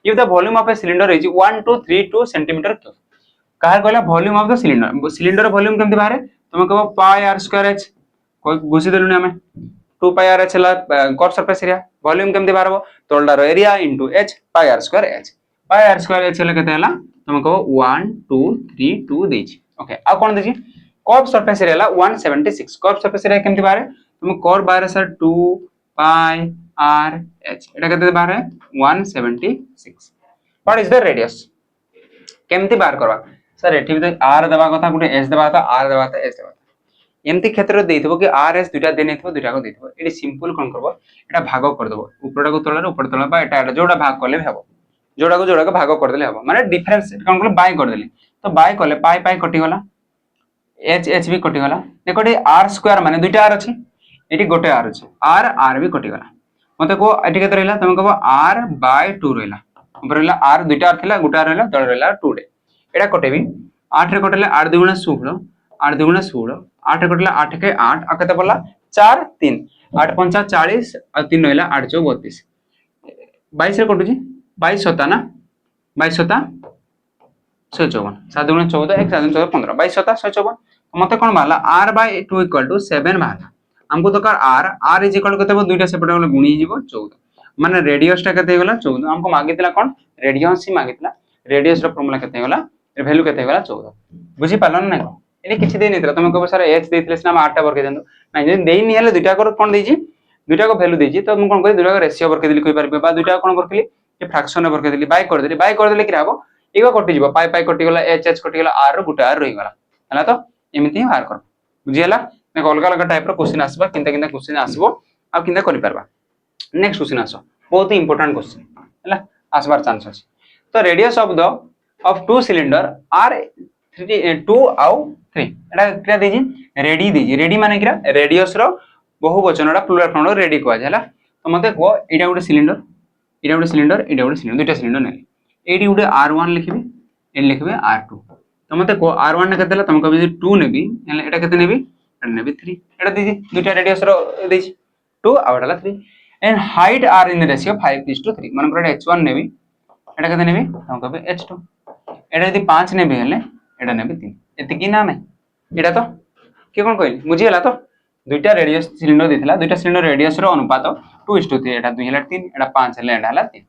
if the volume of a cylinder is 1232 centimetre cube कहर कहला volume of the cylinder volume केमति बाहर तुम कहबो पाई आर स्क्वायर एच कोइ घुसी देलुनी हमें 2 पाई आर एच ला कर्व सरफेस एरिया वॉल्यूम केमति बाहरबो तोलडा रो area into h pi r square h ले केते हला तुम कहबो 1 2 3 2 देछि ओके आ कोन देछि कर्व सरफेस एरिया ला 176 कर्व सरफेस एरिया केमति बाहर तुम कर्व बाहर सर 2 पाई आर एच एटा केते बाहर 176 व्हाट इज द रेडियस केमति बाहर करबा सर एठी भी तो आर देबा कथा गुटे एस देबा कथा आर देबा कथा एस देबा एमति क्षेत्र देइथबो कि आर एस दुटा देनेथबो दुटा को देइथबो एटी सिंपल कोन करबो एटा भाग कर देबो ऊपरटा को तळा ऊपर तळा बा एटा जोडा भाग करले हेबो जोडा को भाग कर देले हेबो माने डिफरेंस कोन करले बाय कर देली तो बाय करले पाई पाई कटि गला एच एच भी कटि गला देखोटी आर स्क्वायर माने दुटा आर अछि एटी गोटे आर अछि आर आर भी कटि गला मते को एटी केते रहला तुम कहबो r बाय 2 रहला ऊपर रहला r दुटा आर थिला गुटा रहला तळ रहला 2 रे एटा कटेबी 8 रे कटले 8 2 16 8 2 16 8 रे कटले 8 के 8 आ केते पड़ला 4 3 8 5 40 आ 3 रहला 8 4 32 22 रे कटुजी 22 7 ना 22 7 154 7 2 14 1 7 14 15 22 7 154 मते कोन मारला r बाय 2 = 7 मारला हमको दरकार r r इज इक्वल केते दुइटा सेपटे गले गुणी जीवो 14 माने रेडियस टा केते गला 14 हमको मागितला कोन रेडियस ही मागितला रेडियस रो फार्मूला केते गला वैल्यू केते गला 14 बुझी पालन नै को एनी किछि दे नित्रा तुम कहबो सर h देथिले ना हम 8 टा वर्ग देंदो नै जे देई नि हले दुइटा को कोन देजी दुइटा को वैल्यू देजी तो हम कोन करी दुइटा को रेशियो वर्ग देली कोइ परबे बा दुइटा कोन वर्ग देली ये फ्रैक्शन वर्ग देली बाय कर देली कि राबो एगो कटि जीवो पाई पाई कटि गला h h कटि गला r रो गुटा r रहि गला हला तो एमिति बाहर कर बुझी हला ने अलग अलग टाइप रो क्वेश्चन आसबा किंता किंता क्वेश्चन आसबो आ किंता करि परबा नेक्स्ट क्वेश्चन आसो बहुत ही इंपोर्टेंट क्वेश्चन हला आसबार चांस अछि तो radius of two cylinder are 2 आउ 3 एटा क्या देजी रेडी माने किरा रेडियस रो बहुवचनडा प्लुरल फॉर्म रो रेडी को हला तो मते को एटा गुटे सिलेंडर दुटा सिलेंडर नै एडी गुटे r1 लिखबे एन लिखबे r2 तो मते को r1 ने केतेला तुम कबे 2 नेबी हला एटा केते नेबी एटा नेबी 3 एटा देजी दुटा radius row देजी 2 uh Etah 3 and height r in ratio 5:3 मन पर h1 नेबी एटा केते नेबी तुम कबे h2 एटा यदि 5 नेबी हले एटा नेबी 3 एति की ना नै एटा तो के कोन कहली बुझी गेला तो दुईटा रेडियस सिलिंडर देथिला दुईटा सिलिंडर रेडियस रो अनुपात 2:3 एटा 2 ହେଲା 3 एटा 5 ହେଲା एटा ହେଲା 3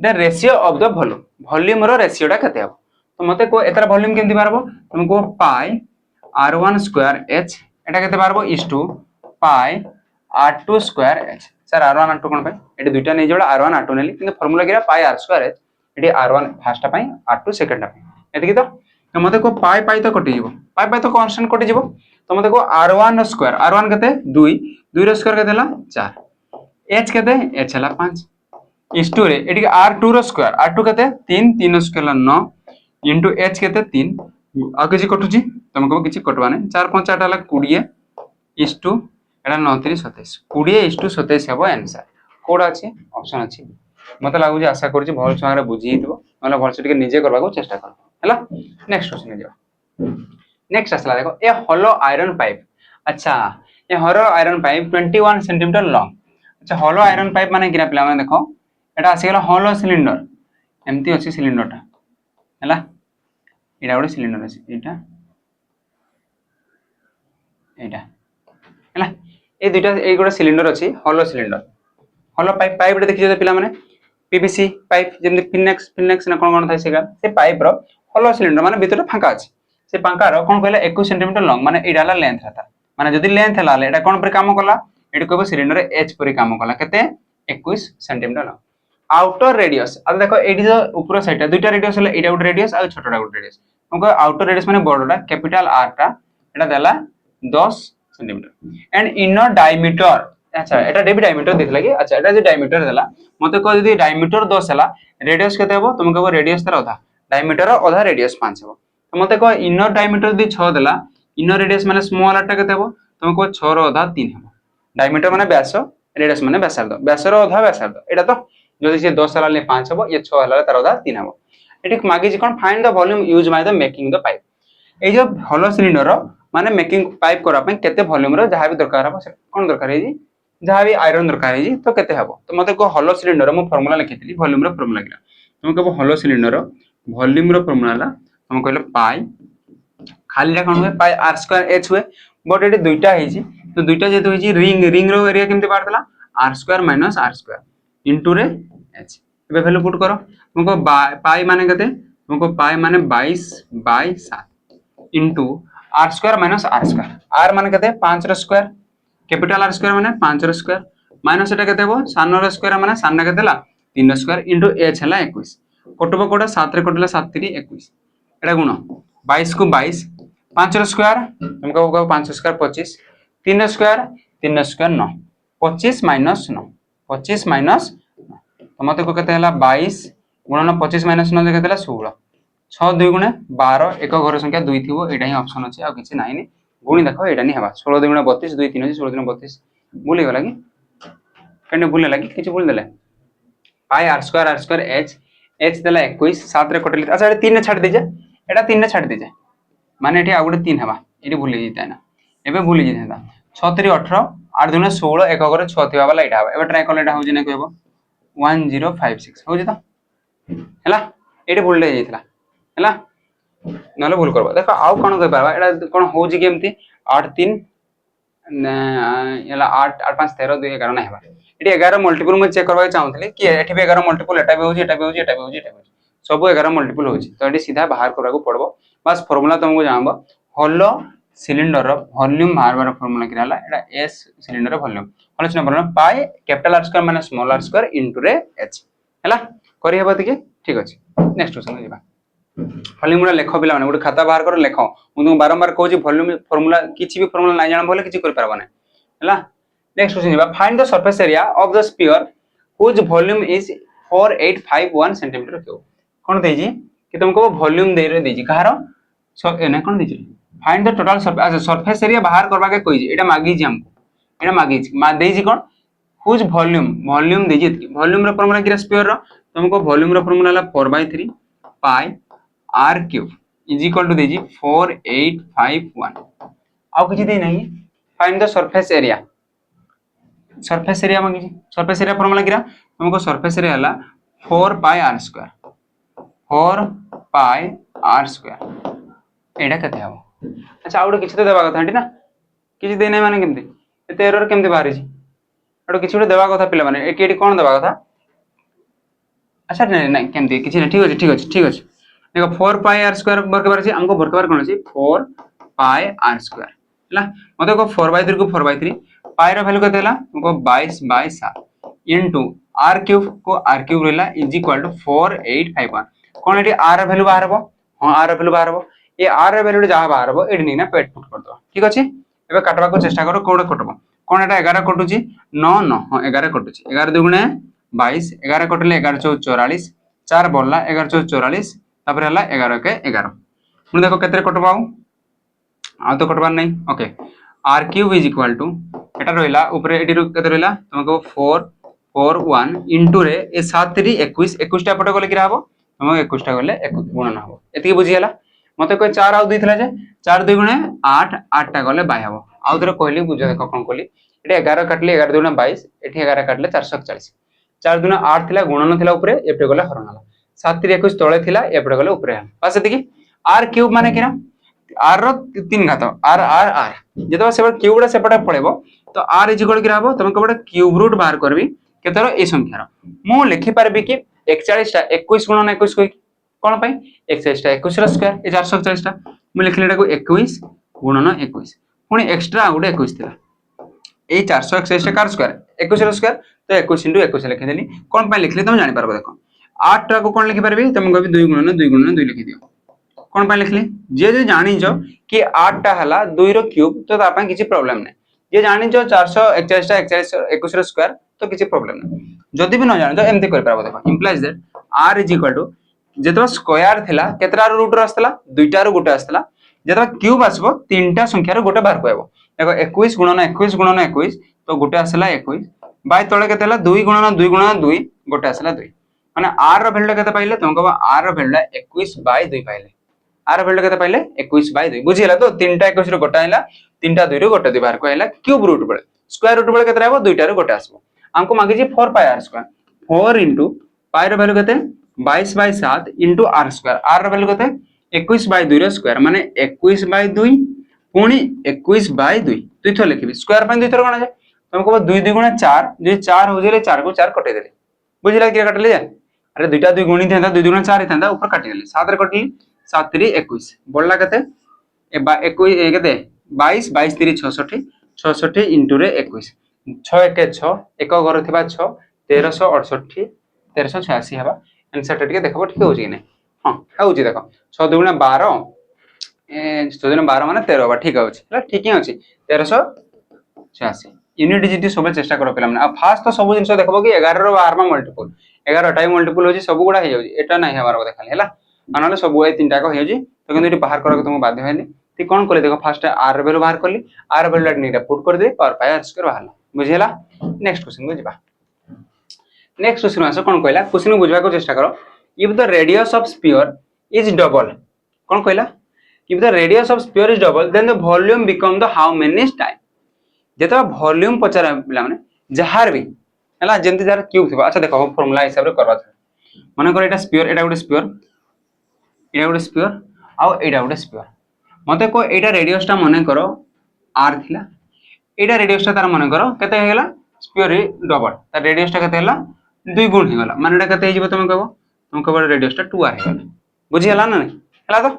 the ratio of the volume volume रो रेशियोटा केते हो तो मते को एतर वॉल्यूम केमति बारबो तुमको पाई r1 स्क्वायर h एटा केते बारबो is two pi r2 square h सर r1 r2 कोन पाई एटी दुईटा नै जेबा r1 r2 नेली किंतु फार्मूला गिरा पाई r स्क्वायर h एटी r1 first pi r2 second pi एति की तो मते को पाई तो कटि जीवो पाई तो कांस्टेंट कटि जीवो तो मते को r1 स्क्वायर r1 केते 2 2 रो स्क्वायर केते हला 4 h केते h हला 5 इस टू रे एटी r2 रो स्क्वायर r2 केते 3 3 स्क्वायर हला 9 इनटू h केते 3 आ किछि कटुची तुमको किछि कटवा नै 4 5 8 हला 20 इस टू एटा 9 3 27 20 इस टू 27 हेबो आंसर कोडा अछि ऑप्शन अछि मते लागु जे आशा करू जे भल संगे बुझी हितबो मतलब भल से टिके निजे करबा को चेष्टा कर हैला नेक्स्ट क्वेश्चन जाओ नेक्स्ट असला देखो ए होलो आयरन पाइप अच्छा ए होलो आयरन पाइप 21 सेंटीमीटर लॉन्ग अच्छा होलो आयरन पाइप माने किरा पिला माने देखो एटा आसी गेला होलो सिलिंडर एम्ति अछि सिलिंडर टा हैला एटा गोटे सिलिंडर अछि एटा हैला ए दुइटा ए गोटे सिलिंडर अछि होलो पाइप पाइप रे देखि जे पिला माने पीवीसी पाइप जेमि फिनेक्स ना कोन थाय से पाइप रो होलो सिलिंडर माने भीतर फांका अछि से फांका रो कोन कहला 21 सेंटीमीटर लॉन्ग माने एडाला लेंथ रहता माने जदी लेंथ हला एटा कोन पर काम कला एटी कहबो सिलिंडर एच पर काम कला केते 21 सेंटीमीटर लॉन्ग आउटर रेडियस अब देखो एडी जो ऊपर साइड दुइटा रेडियस हला एटा गुड रेडियस आ छोटटा गुड रेडियस हमको आउटर रेडियस माने बड़टा कैपिटल आर टा एटा देला 10 सेंटीमीटर एंड इनर डायमीटर अच्छा एटा डेबी डायमीटर देखला कि अच्छा एटा जे डायमीटर देला मते को जदी डायमीटर 10 हला रेडियस केते हेबो तुमको कहबो रेडियस तर आधा डायमीटर आधा रेडियस 5 हेबो तो मते को इनर डायमीटर दी 6 देला इनर रेडियस माने स्मॉल आर टा केते हेबो तुमको 6 रो आधा 3 हेबो डायमीटर माने व्यास रेडियस माने व्यासार्ध व्यास रो आधा व्यासार्ध एटा तो जदी से 10 हला ले 5 हेबो ये 6 हला तर आधा 3 हेबो एटी मागी जे कोन find the volume used by the making the pipe ए जो होलो सिलिंडर माने मेकिंग पाइप करा पे केते वॉल्यूम रो जहां भी दरकार हबो कोन दरकार है जी जहां भी आयरन दरकार है तो केते हबो तो मते को होलो सिलिंडर मो फार्मूला लिखितली वॉल्यूम रो फार्मूला गिरा तुम कहबो होलो सिलिंडर वॉल्यूम रो फार्मूला ला तुम कहलो पाई खाली रा कोन हुए पाई r स्क्वायर h हुए बट एटी दुइटा है जी तो दुइटा जेतो है जी रिंग रो एरिया केमते बाडला r square - r square into रे h एबे वैल्यू पुट करो तुमको पाई माने केते तुमको पाई माने 22/7 into r square - r square r माने केते 5 रो स्क्वायर कैपिटल R स्क्वायर माने 5 रो स्क्वायर माइनस एटा केते हो सान रो स्क्वायर माने सान केते ला 3 रो स्क्वायर इनटू h हला 21 कोटबो कोडा 7 रे कोटला 7 3 21 एटा गुण 22 को 22 5 रो स्क्वायर तुमको को 5 स्क्वायर 25 3 रो स्क्वायर 3 रो स्क्वायर 9 25 - 9 25 - 9 तो मते को केते हला 22 गुणन 25 - 9 केते हला 16 6 2 गुणे 12 एक घर संख्या 2 थिबो एटा ही ऑप्शन अछि आ किछि नाही नि गुणी देखो एटा नि हेबा 16 2 गुणे 32 2 3 अछि 16 3 32 भूली गला कि कने भूले लगी किछि भूल देले पाई r स्क्वायर h देला 21 7 रे कटली अच्छा एटा 3 ने छाड़ दीजे एटा 3 ने छाड़ दीजे माने एठी आ गुटे 3 हेबा एठी भूली जिता ना एबे भूली जिता 6 3 18 8 2 16 एक घर 6 थिबा वाला एटा हेबा एबे ट्राई करले एटा हो जे नै कहबो 1056 हो जेता हला एठी भूल ले जितला हला नले भूल करबा देखो आउ कोन कह पाबा एटा कोन हो जी केमती 8 3 एला 8 8 5 13 2 11 नै हेबा एटी 11 मल्टीपल म चेक करबा चाहतली कि एठी भी 11 मल्टीपल एटा भी होजी एटा भी होजी एटा भी होजी एटा भी होजी सब 11 मल्टीपल होजी तो एटी सीधा बाहर करबा को पड़बो बस फार्मूला तुमको जानबो होलो सिलिंडर रो वॉल्यूम बाहर फार्मूला किराला एटा s सिलिंडर रो वॉल्यूम होलो सिलिंडर रो पाई कैपिटल R स्क्वायर माने स्मॉल r स्क्वायर इनटू रे h हैला करि हेबो तके ठीक अछि नेक्स्ट क्वेश्चन जेबा वॉल्यूम गुडा लेखो पिला माने गुड खाता बाहर करो लेखो मु तुम बारंबार कहू छी वॉल्यूम फार्मूला किछि भी फार्मूला नै जान बोले किछि कर परबा नै हैला नेक्स्ट क्वेश्चन जेबा find the surface area of the sphere which volume is 4851 centimetre cube कोन देई जी कि तुमको वॉल्यूम दे रे देई जी कहारो सो एने कोन देई जी फाइंड द टोटल सरफेस अच्छा सरफेस एरिया बाहर करबा के कोइ जी एटा मागी जी हमको एटा मागी जी मा देई जी कोन व्हिच वॉल्यूम देई जी वॉल्यूम रो फार्मूला कि स्फीयर रो तुमको वॉल्यूम रो फार्मूला ला 4/3 pi r cube is equal to देजी 4851 आउ किछि दे नहीं फाइंड द सरफेस एरिया मांगी जी सरफेस एरिया फार्मूला किरा तुमको सरफेस एरिया हला 4 पाई r स्क्वायर एटा केते हबो अच्छा आउ किसी तो देवा कथा ना किसी देना माने केमती एते एरर केमती बाहरी आउ किसी गोटे देवा कथा पिला माने एटी कौन देवा कथा अच्छा नहीं नहीं केमती किसी नहीं ठीक अच्छे ठीक अच्छे ठीक अच्छे देखो 4 पाई आर स्क्वायर वर्क अच्छे हमको वर्क कौन अच्छी 4 पाई आर स्क्वायर है मतलब को 4/3 को 4/3 पाई रो वैल्यू केते हला हमको 22/7 इनटू आर क्यूब को आर क्यूब रहला इज इक्वल टू 4851 कोन एटी आर रो वैल्यू बाहरबो हां आर रो वैल्यू बाहरबो ये आर रो वैल्यू जहां बाहरबो एडी नहीं ना पेट पुट कर दो ठीक अछि एबे काटबा को चेष्टा करो कोडे कटबो कोन एटा 11 कटुची 9 9 हां 11 कटुची 11 दुगुणे 22 11 कटले 11 चौ 44 4 बोलला 11 चौ 44 तापर हला 11 के 11 पुनी देखो केतरे कटबाऊ आ तो कटबार नहीं okay r cube is equal to एटा रहला ऊपर एटी केते रहला तुमको 4 4 1 इनटू रे ए 7 3 21 21 टा पटे गले कि रहबो तुमको 21 टा गले 21 गुणन हबो एति बुझी हला मते कोइ 4 आउ दिथला जे 4 2 गुणे 8 8 टा गले 22 हबो आउ तरे कहली बुझ देखो कोन कहली एटा 11 काटले 11 2 22 एठी 11 काटले 441 4 2 8 थिला गुणन थिला ऊपर एपटे गले हरण हला 7 3 21 तळे थिला एपटे गले ऊपर हला बस एति आर क्यूब माने किना आर रो 3 घात आर आर आर जेतो सेपटे क्यूब रे सेपटे पळेबो तो आर इज इक्वल कि रहबो तुमको बडे क्यूब रूट बाहर करबी केतरो ए संख्या रो मु लिखि परबी कि 41 टा 21 गुणन 21 कोइ कोन पई 41 टा 21 रो स्क्वायर ए 441 टा मु लिखले एटा को 21 गुणन 21 पुनी एक्स्ट्रा गुडे 21 थिला ए 441 टा कार स्क्वायर 21 रो स्क्वायर तो 21 * 21 लिखि देली कोन पई लिखले तुम जानि परबो देखो 8 टा को कोन लिखि परबी तुम कहबी 2 गुणन 2 लिखि दियो कोन पई लिखले जे जे जानि जो कि 8 टा हला 2 रो क्यूब तो ता पई किछि प्रॉब्लम नै जे जानि जो 441 टा 21 रो स्क्वायर तो किछि प्रॉब्लम नै जदी भी न जानि तो एमती कर परबो देखो इंप्लाइज दैट r = जेतो स्क्वायर थिला केतरा रो रूट रो आस्तला दुईटा रो गोटे आस्तला जेतो क्यूब आसबो तीनटा संख्या रो गोटे बाहर कोइबो देखो 21 गुणन 21 गुणन 21 तो गोटे आसला 21 बाय तळे केते हला 2 गुणन 2 गुणन 2 गोटे आसला 2 माने r रो वैल्यू केते पाइले तुम कहबो r रो वैल्यू 21/2 पाइले r रो वैल्यू केते पाइले 21/2 बुझिला तो तीनटा 21 रो गोटे आइला तीनटा 2 रो गोटे 2 बाहर कोइला क्यूब रूट बळे स्क्वायर रूट बळे केते रहबो दुईटा रो गोटे आसबो हमको मागे जे 4 पाई r स्क्वायर 4 * पाई रो वैल्यू केते 22/7 * r स्क्वायर r रो वैल्यू केते 21/2 रो स्क्वायर माने 21/2 पुनी 21/2 दुई थो लिखबी स्क्वायर पय दुई थर कोन जे तुमको 2 2 गुणा 4 जे 4 हो जेले 4 को 4 कटे देले बुझिला कि कटले जा अरे दुईटा 2 गुणी थंदा 2 2 गुणा 4 थंदा ऊपर काटी देले 7 रे कटली 7 3 21 बोलला केते ए 21 केते 22 22 3 66 66 * रे 21 6 1 6 एक घर थिबा 6 1368 1386 हबा आंसर टे देखबो ठीक हो छी नै हां हो छी देखो 6 2 गुणा 12 6 2 12 माने 13 हबा ठीक हो छी ठीक ही अछि 1386 यूनिट डिजिट सब चेष्टा करो पिला माने आ फास्ट तो सब जिंस देखबो कि 11 रो 12 मा मल्टीपल 11 टाइम मल्टीपल हो छी सब गुडा हे जाउ एटा नै हमार को देखाली हला मानले सब ए तीनटा को हे जी तो किंतु एटी बाहर करके तुम बाध्य हेली ती कोन करले देखो फर्स्ट आर वैल्यू बाहर करली आर वैल्यू नीटा पुट कर दे पावर पाई आर स्क्वायर बाहरला बुझिला नेक्स्ट क्वेश्चन को जिबा नेक्स्ट क्वेश्चन आसो कोन कहला क्वेश्चन बुझबा को चेष्टा करो if the radius of sphere is double कोन कहला if the radius of sphere is double then the volume become the how many time जेता वॉल्यूम पचारा पिला माने जहार भी हला जेंति जार क्यूब थिबा अच्छा देखो फार्मूला हिसाब रे करबा माने कर एटा स्फीयर एटा गोटे स्फीयर आ एटा गोटे स्फीयर मते को एटा रेडियस ता माने करो r थिला एटा रेडियस ता तार माने करो केते हे गेला स्फीयर डबल ता रेडियस ता केते हला 2 गुण हे गेला माने एटा केते हिजबो तुम कहबो रेडियस ता 2r हे गेला बुझि हला ना हला तो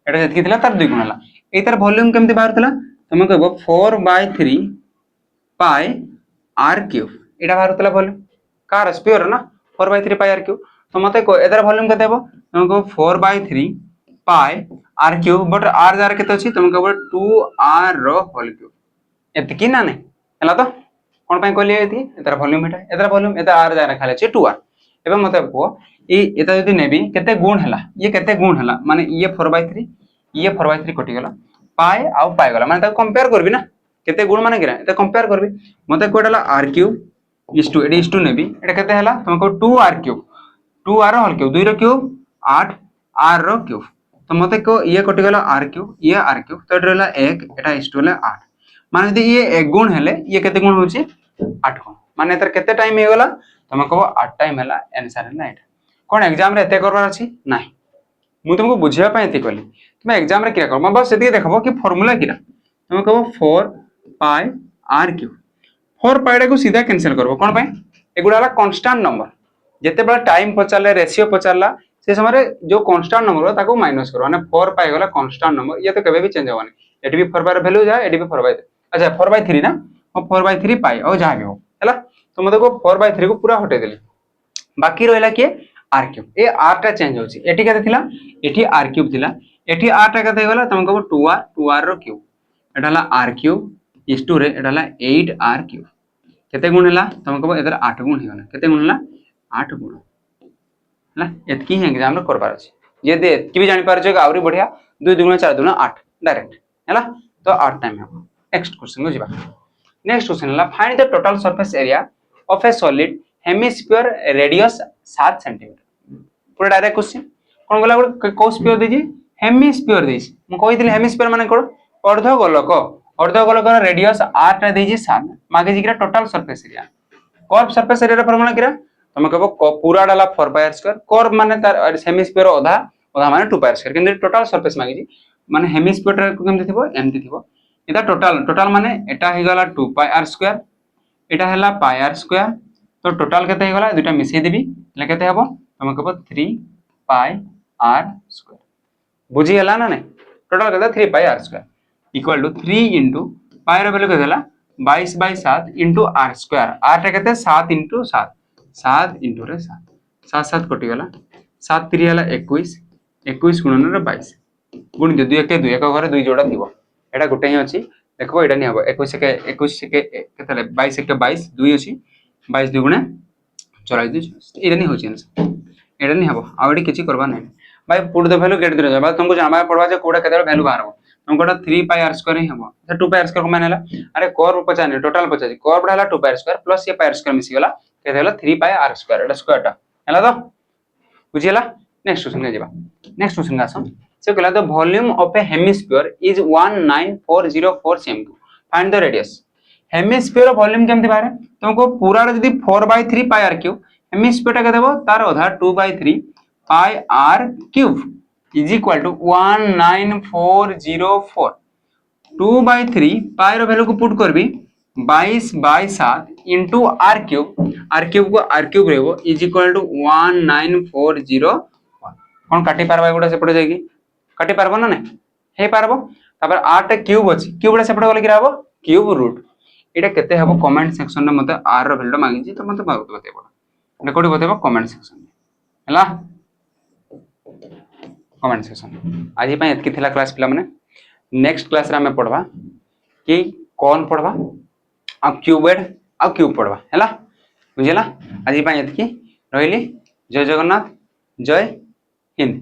एटा जति थिला तार 2 गुण हला ए तार वॉल्यूम केमति बाहर थिला तुम कहबो 4/3 पाई r क्यूब एटा बाहर थिला वॉल्यूम कार स्फीयर ना 4/3 पाई r क्यूब तो मते को एदार वॉल्यूम केते हेबो तुमको 4/3 pi r cube but r jar केते अछि तुम कहबो 2r रो होल क्यूब एत की ना नै हला तो कोन पय कहली एति एदार वॉल्यूम एदार वॉल्यूम एता r जार खाले अछि 2r एबे मते को ए एता जदी नेबी केते गुण हला ये केते गुण हला माने ये 4/3 कटि गेला पाई आ पाई गेला माने ता कंपेयर करबी ना केते गुण माने गिरा एता कंपेयर करबी मते कोडला r क्यूब इस टू एडी इस टू नेबी एटा केते हला तुमको 2r cube 2r whole cube 2 रो क्यूब 8 r रो क्यूब तो मते को ये कटि गेला r क्यूब ये r क्यूब तो एटा रहला 1 एटा इस टू हला 8 माने यदि ये 1 गुण हेले ये केते गुण होची 8 गुण माने एतर केते टाइम हे गेला तुम कहबो 8 टाइम हला आंसर हला एटा कोन एग्जाम रे एते करबार अछि नाही मु तुमको बुझिया पय एति कहली तुम एग्जाम रे किरा कर बस सेति देखबो कि फार्मूला किरा तुम कहबो 4 पाई आर क्यूब 4 पाई को सीधा कैंसिल करबो कोन पय एगुडा वाला कांस्टेंट नंबर जेते बेला टाइम पचारले रेशियो पचारला से समय जो कांस्टेंट नंबर ताको माइनस करो माने 4 पाई गला कांस्टेंट नंबर ये तो केबे भी चेंज होवानी एटी भी 4 बाय वैल्यू जाए एटी भी 4 बाय अच्छा 4 बाय 3 ना 4 बाय 3 पाई और जहां भी हो हैला तो मते को 4 बाय 3 को पूरा हटे देली बाकी रहला के आर क्यूब ए आर टा चेंज होची एटी केते थिला एटी आर क्यूब थिला एटी आर टा केते गला तुम कहबो 2r रो क्यूब एटा हला आर क्यूब इस टू रे एटा हला 8r क्यूब केते गुण हला तुम कहबो एदर 8 गुण हे गला केते गुण हला 8 गुण हला एतकी ही एग्जाम रे करबार अछि जे दे एतकी भी जानि पार जे आवरी बढ़िया 2 दुगुना 4 दुगुना 8 डायरेक्ट हला तो 8 टाइम हो नेक्स्ट क्वेश्चन को जिबा नेक्स्ट क्वेश्चन हला find the total surface area of A solid hemisphere radius 7 centimetre पूरा डायरेक्ट क्वेश्चन कोन गला को स्फीयर देजी हेमिस्फीयर देजी म कहि दिले हेमिस्फीयर माने कोन अर्ध गोलक रेडियस 8 रे देजी 7 मागे जिकरा total surface area curve surface area रे फार्मूला किरा तुम कहबो पूरा डाला 4 पाई आर स्क्वायर कर्व माने तार हेमिस्फीयर आधा आधा माने 2 पाई आर स्क्वायर किंतु टोटल सरफेस मागे जी माने हेमिस्फीयर रे केमति थिबो एमति थिबो एटा टोटल माने एटा हे गला 2 पाई आर स्क्वायर एटा हला पाई आर स्क्वायर तो टोटल केते हे गला दुटा मिसै देबी ले केते हबो तुम कहबो 3 पाई आर स्क्वायर बुझी हला ना नै टोटल केते 3 pi r square equal to 3 into pi रो वैल्यू केते हला 22 by 7 into r square r टा केते 7 into 7 7 into रे 7 7 7 कटि गला 7 3 हला 21 21 गुणन रे 22 गुण दे 2 1 2 एक घरे 2 जोड़ा थिबो एटा गुटे ही अछि देखबो एटा नि हबो 21 के केते 22 के 22 2 अछि 22 दुगुणे 24 एटा नि होछि एटा नि हबो आ एटी किछि करबा नै भाई पुट द वैल्यू गेट दे बा तुमको जानबा पड़बा जे कोडा केते वैल्यू बाहरबो तुमको 3 पाई आर स्क्वायर ही हबो अच्छा 2 पाई आर स्क्वायर को माने हला अरे कर्व पचाने टोटल पचाजी कर्व हला 2 पाई आर स्क्वायर प्लस ये पाई आर स्क्वायर मिसी गला केते हला 3 पाई आर स्क्वायर एटा स्क्वायर टा हला तो बुझियला नेक्स्ट क्वेश्चन ने जेबा नेक्स्ट क्वेश्चन आसो से कहला the volume of a hemisphere is 19404 cm find the radius hemisphere volume केमति बारे तुमको पूरा जदी 4/3 पाई आर क्यूब हेमिस्फीयर टा के देबो तार आधा 2/3 pi r cube is equal to 19404 2/3 pi रो वैल्यू को पुट करबी 22/7 into r cube को r cube रहबो इज इक्वल टू 19401 कोन काटी पारबा एगुडा सेपटे जाई काटी पारबो ना नै हे पारबो तबर 8 क्यूब अछि क्यूबडा सेपटे गले किरा हबो क्यूब रूट एटा केते हबो कमेंट सेक्शन में मते r रो वैल्यू मांगी छी तो मते बतेबो एटा कोडी बतेबो कमेंट सेक्शन में हला कमेंट सेक्शन आज पय एतकी थिला क्लास पिला माने नेक्स्ट क्लास रे हमें पढवा कि कोन पढवा आ क्यूबेड आ क्यूब पढवा हला बुझिला आज पय एतकी रहिली जय जगन्नाथ जय हिंद।